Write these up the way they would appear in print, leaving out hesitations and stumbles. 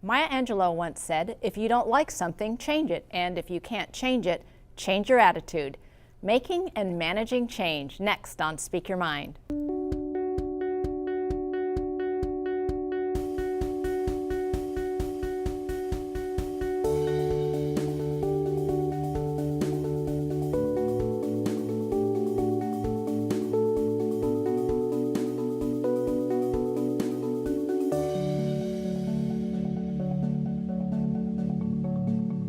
Maya Angelou once said, if you don't like something, change it. And if you can't change it, change your attitude. Making and managing change, next on Speak Your Mind.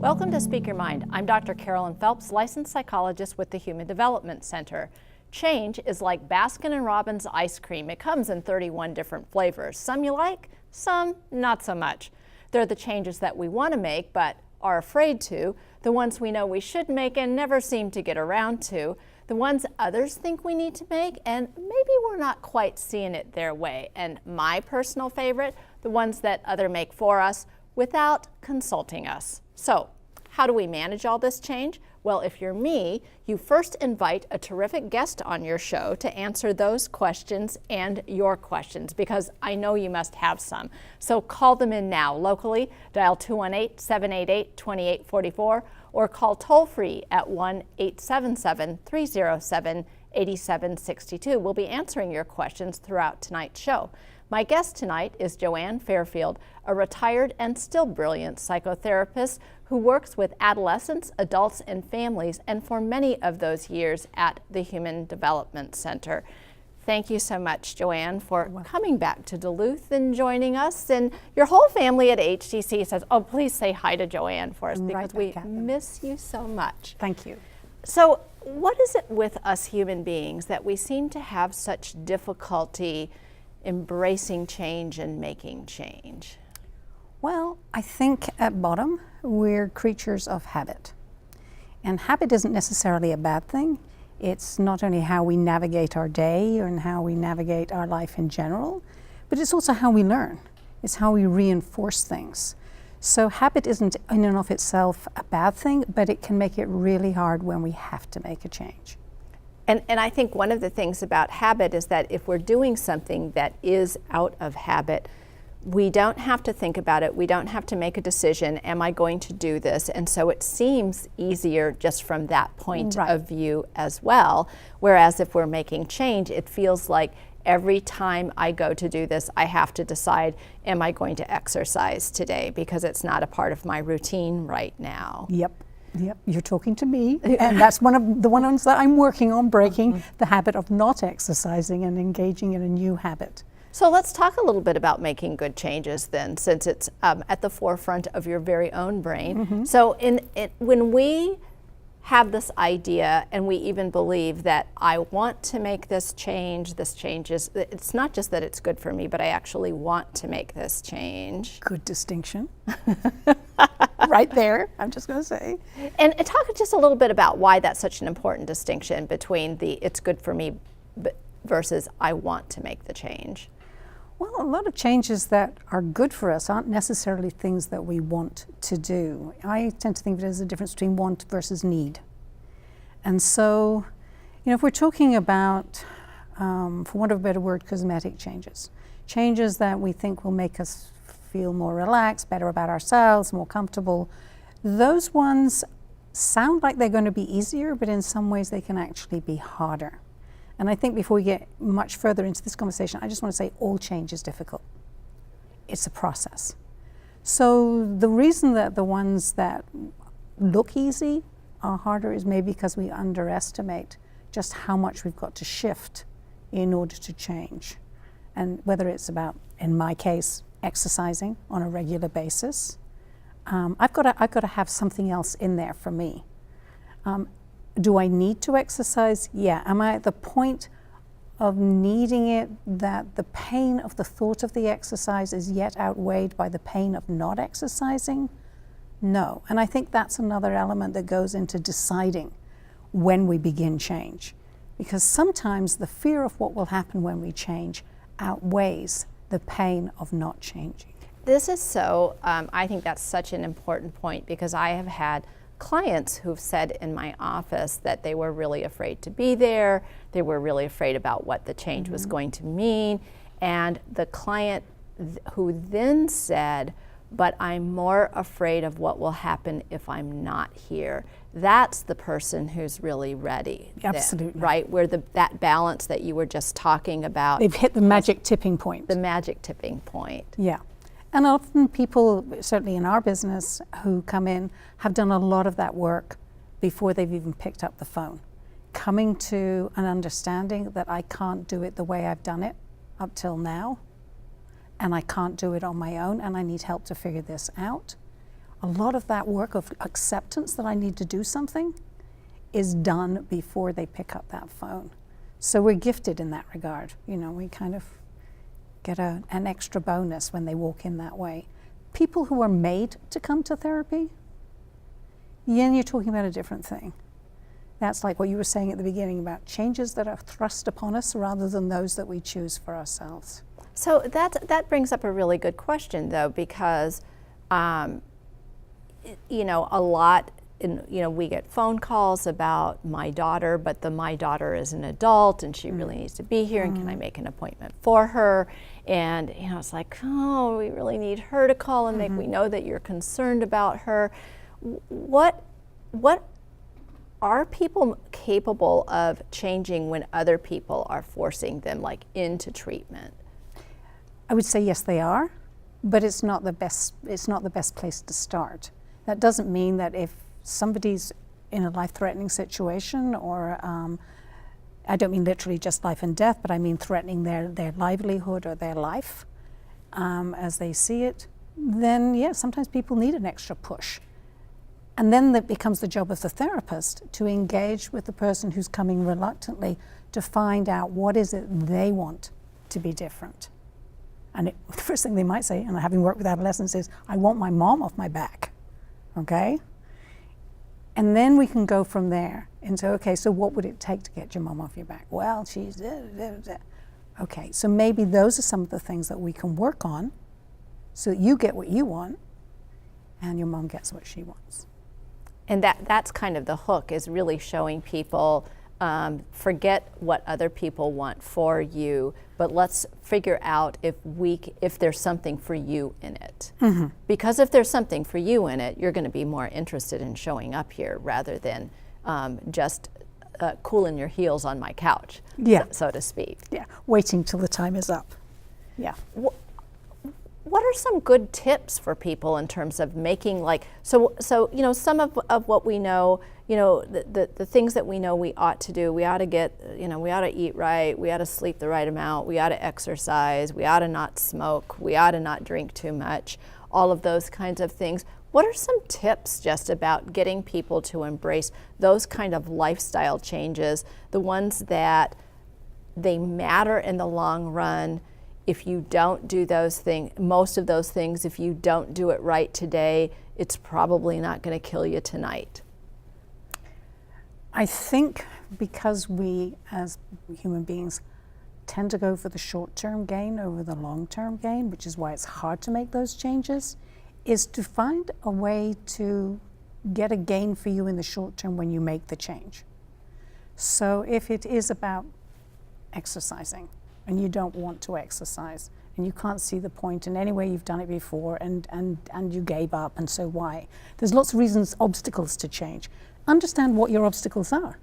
Welcome to Speak Your Mind. I'm Dr. Carolyn Phelps, licensed psychologist with the Human Development Center. Change is like Baskin & Robbins ice cream. It comes in 31 different flavors. Some you like, some not so much. They're the changes that we want to make but are afraid to, the ones we know we should make and never seem to get around to, the ones others think we need to make and maybe we're not quite seeing it their way. And my personal favorite, the ones that others make for us without consulting us. So, how do we manage all this change? Well, if you're me, you first invite a terrific guest on your show to answer those questions and your questions, because I know you must have some. So call them in now locally, dial 218-788-2844, or call toll-free at 1-877-307-8762. We'll be answering your questions throughout tonight's show. My guest tonight is Joanne Fairfield, a retired and still brilliant psychotherapist who works with adolescents, adults, and families, and for many of those years at the Human Development Center. Thank you so much, Joanne, for coming back to Duluth and joining us. And your whole family at HDC says, oh, please say hi to Joanne for us, because we miss you so much. Thank you. So what is it with us human beings that we seem to have such difficulty embracing change and making change? Well, I think at bottom, we're creatures of habit. And habit isn't necessarily a bad thing. It's not only how we navigate our day and how we navigate our life in general, but it's also how we learn. It's how we reinforce things. So habit isn't in and of itself a bad thing, but it can make it really hard when we have to make a change. And I think one of the things about habit is that if we're doing something that is out of habit, we don't have to think about it. We don't have to make a decision. Am I going to do this? And so it seems easier just from that point of view as well. Whereas if we're making change, it feels like every time I go to do this, I have to decide, am I going to exercise today? Because it's not a part of my routine right now. Yep, you're talking to me. And that's one of the ones that I'm working on, breaking the habit of not exercising and engaging in a new habit. So let's talk a little bit about making good changes then, since it's at the forefront of your very own brain. So when we have this idea and we even believe that I want to make this change is, it's not just that it's good for me, but I actually want to make this change. Good distinction. Right there, I'm just going to say. And talk just a little bit about why that's such an important distinction between the it's good for me versus I want to make the change. Well, a lot of changes that are good for us aren't necessarily things that we want to do. I tend to think of it as a difference between want versus need. And so, if we're talking about, for want of a better word, cosmetic changes that we think will make us feel more relaxed, better about ourselves, more comfortable, those ones sound like they're going to be easier, but in some ways they can actually be harder. And I think before we get much further into this conversation, I just want to say all change is difficult. It's a process. So the reason that the ones that look easy are harder is maybe because we underestimate just how much we've got to shift in order to change. And whether it's about, in my case, exercising on a regular basis, I've got to have something else in there for me. Do I need to exercise? Yeah. Am I at the point of needing it that the pain of the thought of the exercise is yet outweighed by the pain of not exercising? No. And I think that's another element that goes into deciding when we begin change. Because sometimes the fear of what will happen when we change outweighs the pain of not changing. This is so, I think that's such an important point, because I have had clients who've said in my office that they were really afraid to be there, they were really afraid about what the change was going to mean, and the client who then said, but I'm more afraid of what will happen if I'm not here. That's the person who's really ready. Absolutely. Then, right? Where that balance that you were just talking about. They've hit the magic tipping point. The magic tipping point. Yeah. And often people, certainly in our business, who come in have done a lot of that work before they've even picked up the phone. Coming to an understanding that I can't do it the way I've done it up till now, and I can't do it on my own, and I need help to figure this out. A lot of that work of acceptance that I need to do something is done before they pick up that phone. So we're gifted in that regard. You know, we kind of get an extra bonus when they walk in that way. People who are made to come to therapy, yeah, you're talking about a different thing. That's like what you were saying at the beginning about changes that are thrust upon us rather than those that we choose for ourselves. So that brings up a really good question, though, because you know, a lot, we get phone calls about my daughter, but my daughter is an adult and she really needs to be here, and can I make an appointment for her? And it's like, oh, we really need her to call and make. We know that you're concerned about her. What are people capable of changing when other people are forcing them into treatment? I would say yes, they are, but it's not the best. It's not the best place to start. That doesn't mean that if somebody's in a life-threatening situation, or I don't mean literally just life and death, but I mean threatening their livelihood or their life as they see it, then yeah, sometimes people need an extra push. And then that becomes the job of the therapist to engage with the person who's coming reluctantly to find out what is it they want to be different. And the first thing they might say, and having worked with adolescents, is, I want my mom off my back, okay? And then we can go from there and say, okay, so what would it take to get your mom off your back? Well, she's, okay, so maybe those are some of the things that we can work on so that you get what you want and your mom gets what she wants. And that's kind of the hook, is really showing people, forget what other people want for you, but let's figure out if there's something for you in it. Mm-hmm. Because if there's something for you in it, you're going to be more interested in showing up here rather than just cooling your heels on my couch, so to speak. Yeah, waiting till the time is up. Yeah. What are some good tips for people in terms of making some of what we know, the things that we know we ought to do, we ought to get, we ought to eat right, we ought to sleep the right amount, we ought to exercise, we ought to not smoke, we ought to not drink too much, all of those kinds of things. What are some tips just about getting people to embrace those kind of lifestyle changes, the ones that they matter in the long run? If you don't do those things, most of those things, if you don't do it right today, it's probably not going to kill you tonight. I think because we as human beings tend to go for the short-term gain over the long-term gain, which is why it's hard to make those changes, is to find a way to get a gain for you in the short term when you make the change. So if it is about exercising, and you don't want to exercise, and you can't see the point, and anyway you've done it before, and you gave up, and so why? There's lots of reasons, obstacles to change. Understand what your obstacles are.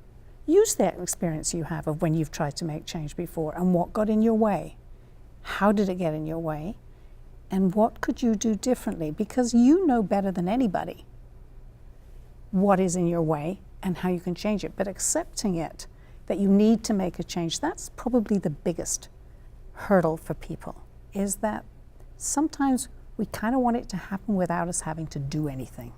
Use that experience you have of when you've tried to make change before, and what got in your way. How did it get in your way? And what could you do differently? Because you know better than anybody what is in your way and how you can change it. But accepting it, that you need to make a change, that's probably the biggest hurdle for people, is that sometimes we kind of want it to happen without us having to do anything.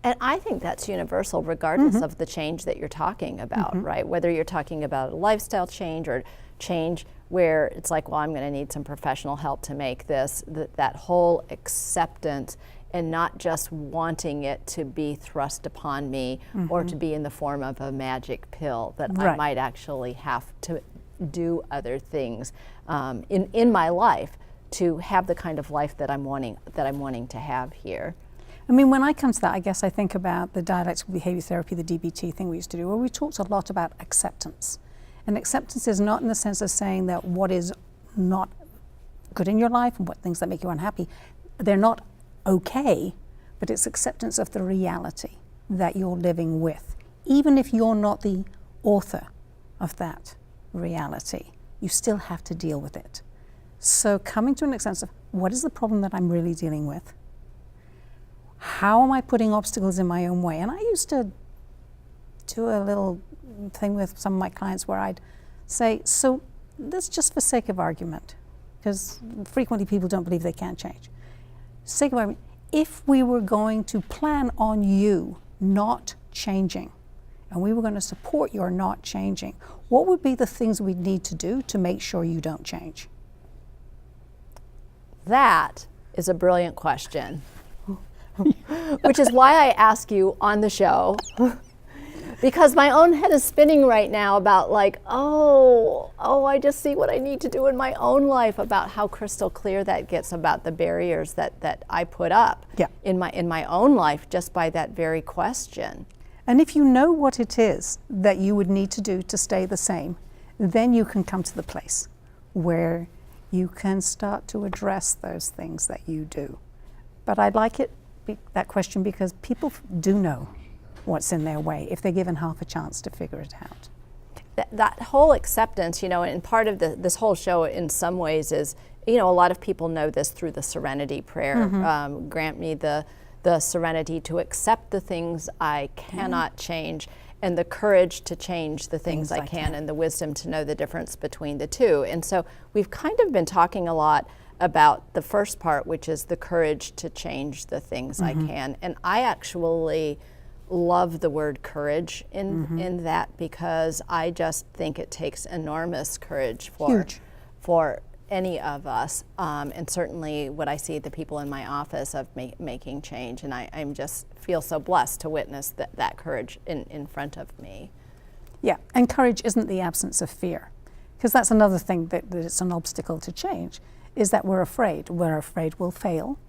And I think that's universal regardless of the change that you're talking about, right? Whether you're talking about a lifestyle change or change where it's like, well, I'm going to need some professional help to make this, that whole acceptance and not just wanting it to be thrust upon me or to be in the form of a magic pill, that I might actually have to do other things in my life to have the kind of life that I'm wanting to have here. I mean, when I come to that, I guess I think about the dialectical behavior therapy, the DBT thing we used to do, where we talked a lot about acceptance. And acceptance is not in the sense of saying that what is not good in your life and what things that make you unhappy, they're not okay, but it's acceptance of the reality that you're living with. Even if you're not the author of that reality, you still have to deal with it. So coming to an acceptance of what is the problem that I'm really dealing with? How am I putting obstacles in my own way? And I used to do a little thing with some of my clients where I'd say, so this just for sake of argument, because frequently people don't believe they can change. Sake of argument, if we were going to plan on you not changing, and we were going to support your not changing, what would be the things we'd need to do to make sure you don't change? That is a brilliant question, which is why I ask you on the show, because my own head is spinning right now about like, I just see what I need to do in my own life, about how crystal clear that gets about the barriers that I put up in my own life just by that very question. And if you know what it is that you would need to do to stay the same, then you can come to the place where you can start to address those things that you do. But I like that question because people do know what's in their way if they're given half a chance to figure it out. That whole acceptance, and part of this whole show in some ways is, a lot of people know this through the serenity prayer. Grant me the serenity to accept the things I cannot change, and the courage to change the things I can, and the wisdom to know the difference between the two. And so we've kind of been talking a lot about the first part, which is the courage to change the things I can. And I actually love the word courage in that, because I just think it takes enormous courage for any of us, and certainly what I see the people in my office of making change, and I'm just feel so blessed to witness that courage in front of me. Yeah, and courage isn't the absence of fear, because that's another thing that it's an obstacle to change, is that we're afraid. We're afraid we'll fail,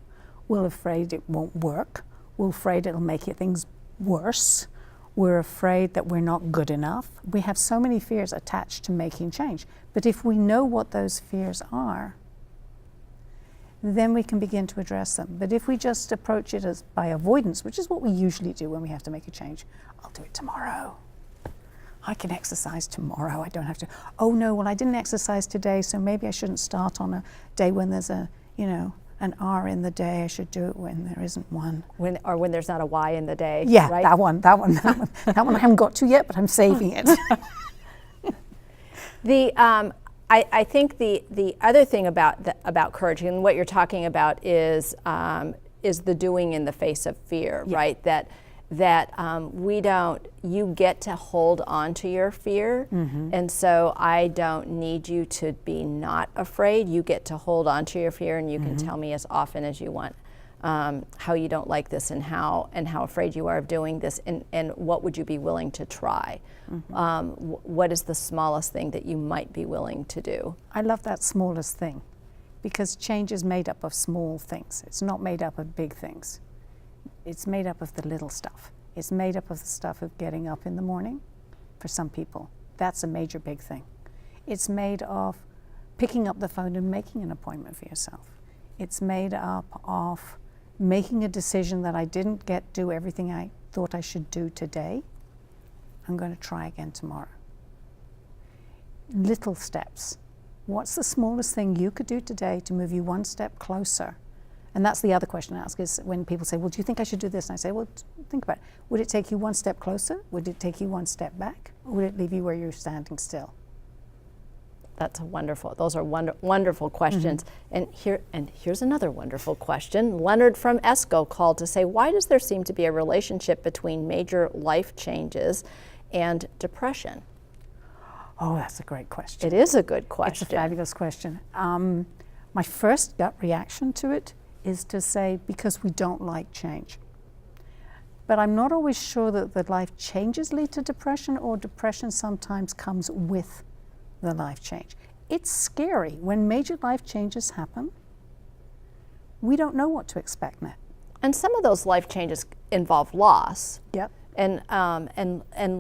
we're afraid it won't work, we're afraid it'll make things worse, we're afraid that we're not good enough. We have so many fears attached to making change. But if we know what those fears are, then we can begin to address them. But if we just approach it as by avoidance, which is what we usually do when we have to make a change, I'll do it tomorrow. I can exercise tomorrow. I don't have to. Oh no, well I didn't exercise today, so maybe I shouldn't start on a day when there's an R in the day. I should do it when there isn't one. When there's not a Y in the day. Yeah, right? that one I haven't got to yet, but I'm saving it. I think the other thing about courage, and what you're talking about is the doing in the face of fear, right? You get to hold on to your fear, and so I don't need you to be not afraid. You get to hold on to your fear, and you can tell me as often as you want how you don't like this, and how afraid you are of doing this, and what would you be willing to try? What is the smallest thing that you might be willing to do? I love that smallest thing, because change is made up of small things. It's not made up of big things. It's made up of the little stuff. It's made up of the stuff of getting up in the morning. For some people, that's a major big thing. It's made of picking up the phone and making an appointment for yourself. It's made up of making a decision that I didn't do everything I thought I should do today. I'm going to try again tomorrow. Little steps. What's the smallest thing you could do today to move you one step closer? And that's the other question I ask, is when people say, well, do you think I should do this? And I say, well, think about it. Would it take you one step closer? Would it take you one step back? Or would it leave you where you're standing still? Those are wonderful questions. And here's another wonderful question. Leonard from ESCO called to say, why does there seem to be a relationship between major life changes and depression? Oh, that's a great question. It is a good question. It's a fabulous question. My first gut reaction to it is to say, because we don't like change. But I'm not always sure that the life changes lead to depression, or depression sometimes comes with the life change. It's scary. When major life changes happen, we don't know what to expect next. And some of those life changes involve loss. Yep. And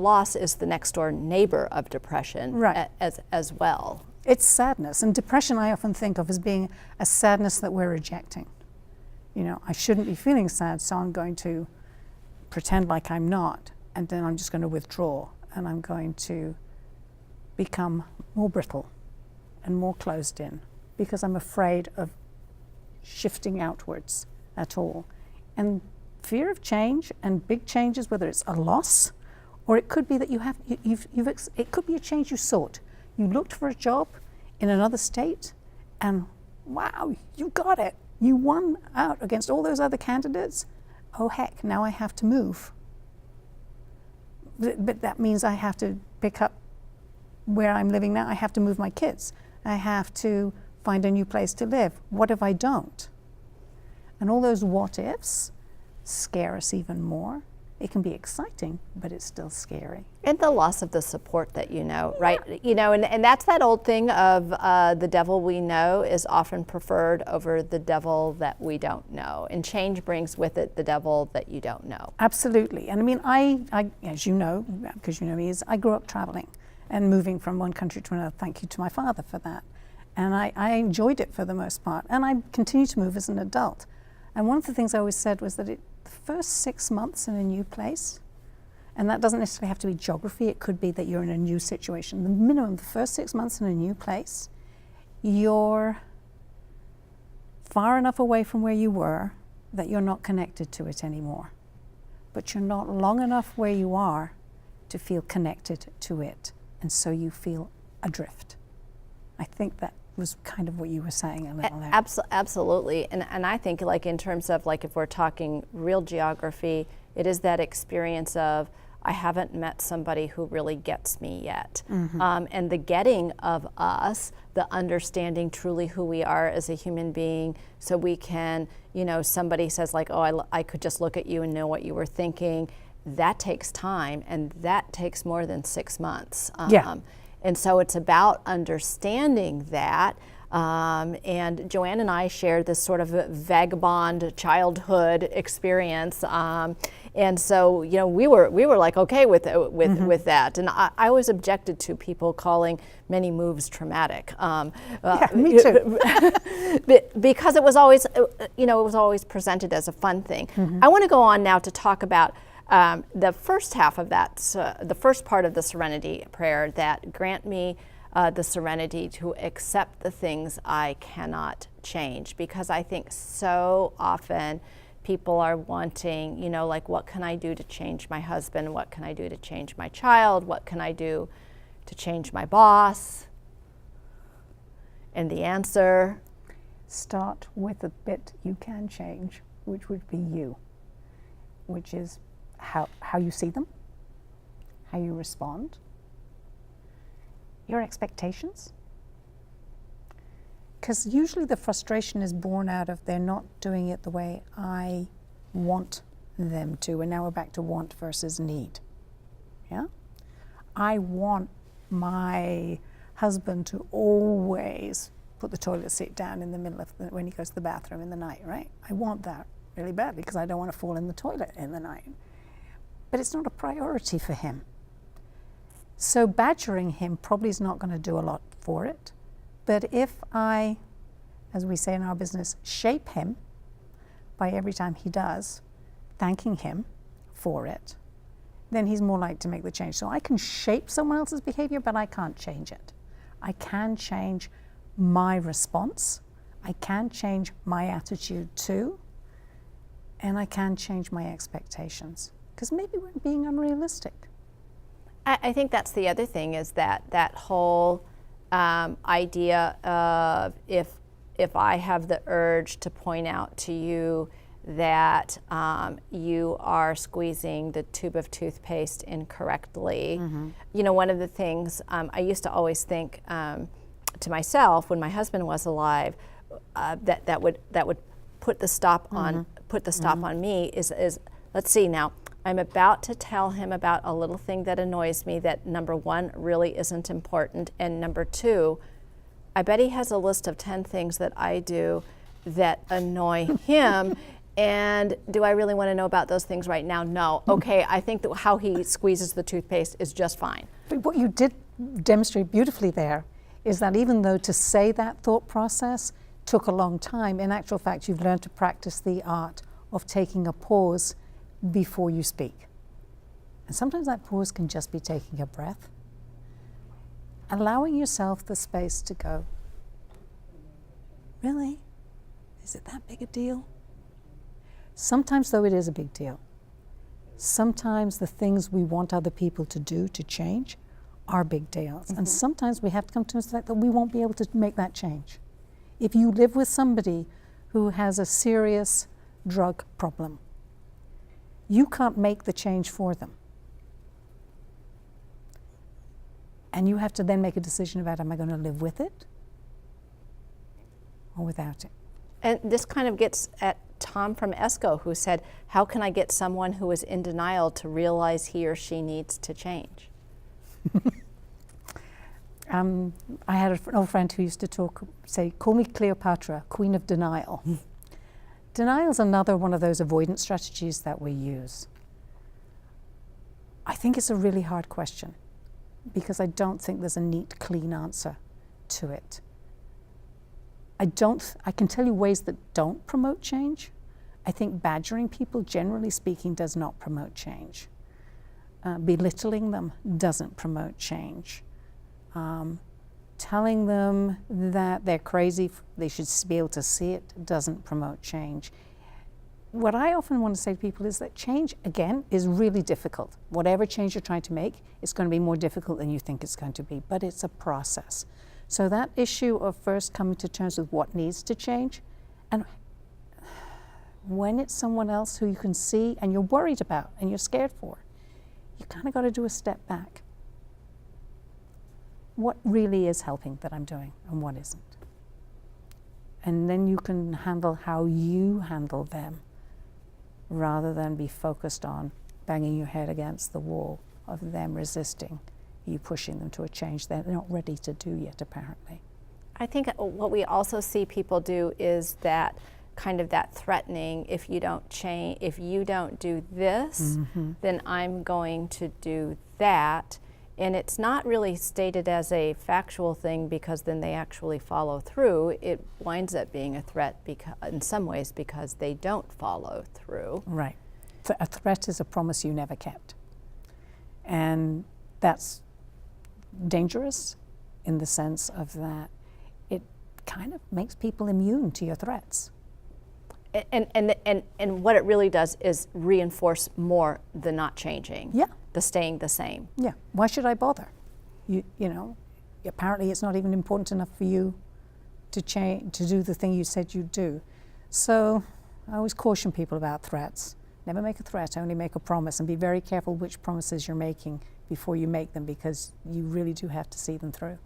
loss is the next door neighbor of depression, right, as well. It's sadness. And depression I often think of as being a sadness that we're rejecting. I shouldn't be feeling sad, so I'm going to pretend like I'm not, and then I'm just going to withdraw, and I'm going to become more brittle and more closed in because I'm afraid of shifting outwards at all. And fear of change and big changes, whether it's a loss, or it could be that it could be a change you sought. You looked for a job in another state, and wow, you got it. You won out against all those other candidates. Oh heck, now I have to move. But that means I have to pick up where I'm living now. I have to move my kids. I have to find a new place to live. What if I don't? And all those what ifs scare us even more. It can be exciting, but it's still scary. And the loss of the support that right? And that's that old thing of the devil we know is often preferred over the devil that we don't know. And change brings with it the devil that you don't know. Absolutely. And I mean, I as you know, because you know me, I grew up traveling and moving from one country to another. Thank you to my father for that. And I enjoyed it for the most part. And I continue to move as an adult. And one of the things I always said was that the first 6 months in a new place, and that doesn't necessarily have to be geography, it could be that you're in a new situation. The minimum, the first 6 months in a new place, you're far enough away from where you were that you're not connected to it anymore. But you're not long enough where you are to feel connected to it. And so you feel adrift. I think that was kind of what you were saying a little there. Absolutely. And I think like in terms of like if we're talking real geography, it is that experience of I haven't met somebody who really gets me yet. And the getting of us, the understanding truly who we are as a human being, so we can, somebody says like, oh, I could just look at you and know what you were thinking. That takes time, and that takes more than 6 months. And so it's about understanding that. And Joanne and I shared this sort of vagabond childhood experience. And so, we were like okay with that. And I always objected to people calling many moves traumatic. Me too. Because it was always presented as a fun thing. I want to go on now to talk about the first half of that, the first part of the serenity prayer, that grant me the serenity to accept the things I cannot change. Because I think so often people are wanting, like, what can I do to change my husband? What can I do to change my child? What can I do to change my boss? And the answer? Start with the bit you can change, which would be you, which is how you see them, how you respond, your expectations. Because usually the frustration is born out of they're not doing it the way I want them to. And now we're back to want versus need. Yeah? I want my husband to always put the toilet seat down in the middle of when he goes to the bathroom in the night, right? I want that really badly because I don't want to fall in the toilet in the night. But it's not a priority for him. So badgering him probably is not going to do a lot for it. But if I, as we say in our business, shape him by every time he does, thanking him for it, then he's more likely to make the change. So I can shape someone else's behavior, but I can't change it. I can change my response. I can change my attitude too. And I can change my expectations. Because maybe we're being unrealistic. I think that's the other thing, is that whole idea of if I have the urge to point out to you that you are squeezing the tube of toothpaste incorrectly. One of the things I used to always think to myself when my husband was alive, that would put the stop on on me is let's see now. I'm about to tell him about a little thing that annoys me that, number one, really isn't important, and number two, I bet he has a list of 10 things that I do that annoy him. And do I really want to know about those things right now? No. Okay, I think that how he squeezes the toothpaste is just fine. But what you did demonstrate beautifully there is that even though to say that thought process took a long time. In actual fact, you've learned to practice the art of taking a pause before you speak. And sometimes that pause can just be taking a breath, allowing yourself the space to go, really? Is it that big a deal? Sometimes, though, it is a big deal. Sometimes the things we want other people to do to change are big deals. And sometimes we have to come to the fact that we won't be able to make that change. If you live with somebody who has a serious drug problem, you can't make the change for them. And you have to then make a decision about, am I going to live with it or without it? And this kind of gets at Tom from ESCO, who said, how can I get someone who is in denial to realize he or she needs to change? I had an old friend who used to say, call me Cleopatra, queen of denial. Denial is another one of those avoidance strategies that we use. I think it's a really hard question because I don't think there's a neat, clean answer to it. I can tell you ways that don't promote change. I think badgering people, generally speaking, does not promote change. Belittling them doesn't promote change. Telling them that they're crazy, they should be able to see it, doesn't promote change. What I often want to say to people is that change, again, is really difficult. Whatever change you're trying to make, it's going to be more difficult than you think it's going to be, but it's a process. So that issue of first coming to terms with what needs to change, and when it's someone else who you can see and you're worried about and you're scared for, you kind of got to do a step back. What really is helping that I'm doing and what isn't? And then you can handle how you handle them rather than be focused on banging your head against the wall of them resisting, you pushing them to a change they're not ready to do yet, apparently. I think what we also see people do is that kind of that threatening, if you don't change, if you don't do this, then I'm going to do that. And it's not really stated as a factual thing because then they actually follow through. It winds up being a threat in some ways because they don't follow through. Right. A threat is a promise you never kept. And that's dangerous in the sense of that it kind of makes people immune to your threats. And what it really does is reinforce more the not changing. Yeah. The staying the same. Yeah. Why should I bother? You know, apparently it's not even important enough for you to change, to do the thing you said you'd do. So I always caution people about threats. Never make a threat, only make a promise, and be very careful which promises you're making before you make them because you really do have to see them through.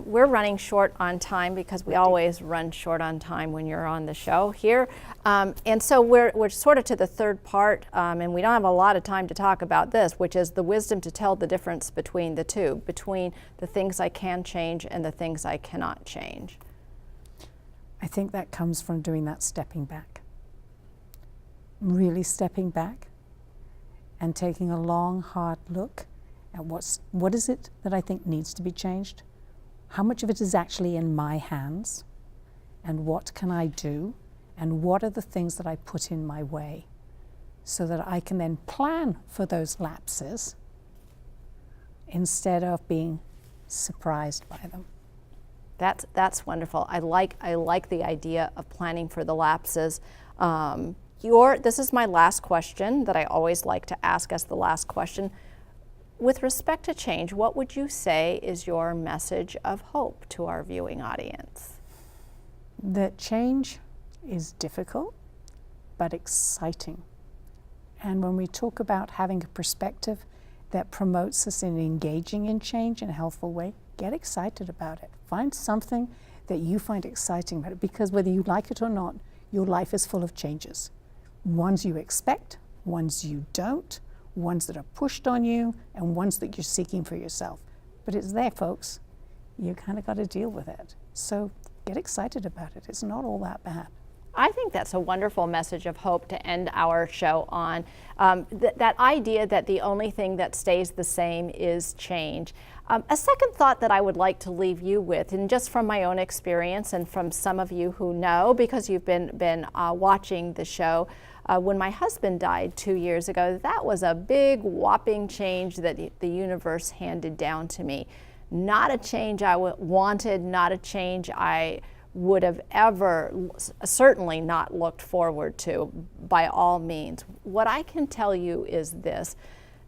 We're running short on time because we always run short on time when you're on the show here. And so we're sort of to the third part, and we don't have a lot of time to talk about this, which is the wisdom to tell the difference between the two, between the things I can change and the things I cannot change. I think that comes from doing that stepping back. Really stepping back and taking a long, hard look at what is it that I think needs to be changed? How much of it is actually in my hands? And what can I do? And what are the things that I put in my way? So that I can then plan for those lapses instead of being surprised by them. That's wonderful. I like the idea of planning for the lapses. This is my last question that I always like to ask as the last question. With respect to change, what would you say is your message of hope to our viewing audience? That change is difficult, but exciting. And when we talk about having a perspective that promotes us in engaging in change in a healthful way, get excited about it. Find something that you find exciting about it, because whether you like it or not, your life is full of changes. Ones you expect, ones you don't, ones that are pushed on you, and ones that you're seeking for yourself. But it's there, folks. You kind of got to deal with it. So get excited about it. It's not all that bad. I think that's a wonderful message of hope to end our show on. That idea that the only thing that stays the same is change. A second thought that I would like to leave you with, and just from my own experience and from some of you who know because you've been watching the show, when my husband died 2 years ago, that was a big whopping change that the universe handed down to me. Not a change I wanted, not a change I would have ever, certainly not looked forward to by all means. What I can tell you is this.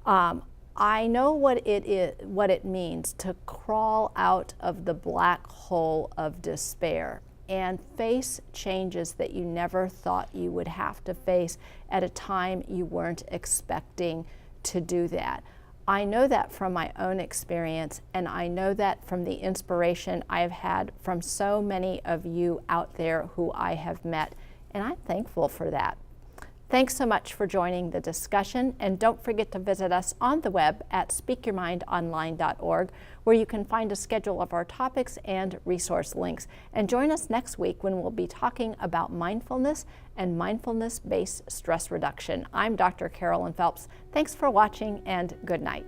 I know what it means to crawl out of the black hole of despair and face changes that you never thought you would have to face at a time you weren't expecting to do that. I know that from my own experience, and I know that from the inspiration I've had from so many of you out there who I have met, and I'm thankful for that. Thanks so much for joining the discussion, and don't forget to visit us on the web at speakyourmindonline.org, where you can find a schedule of our topics and resource links. And join us next week when we'll be talking about mindfulness and mindfulness-based stress reduction. I'm Dr. Carolyn Phelps. Thanks for watching, and good night.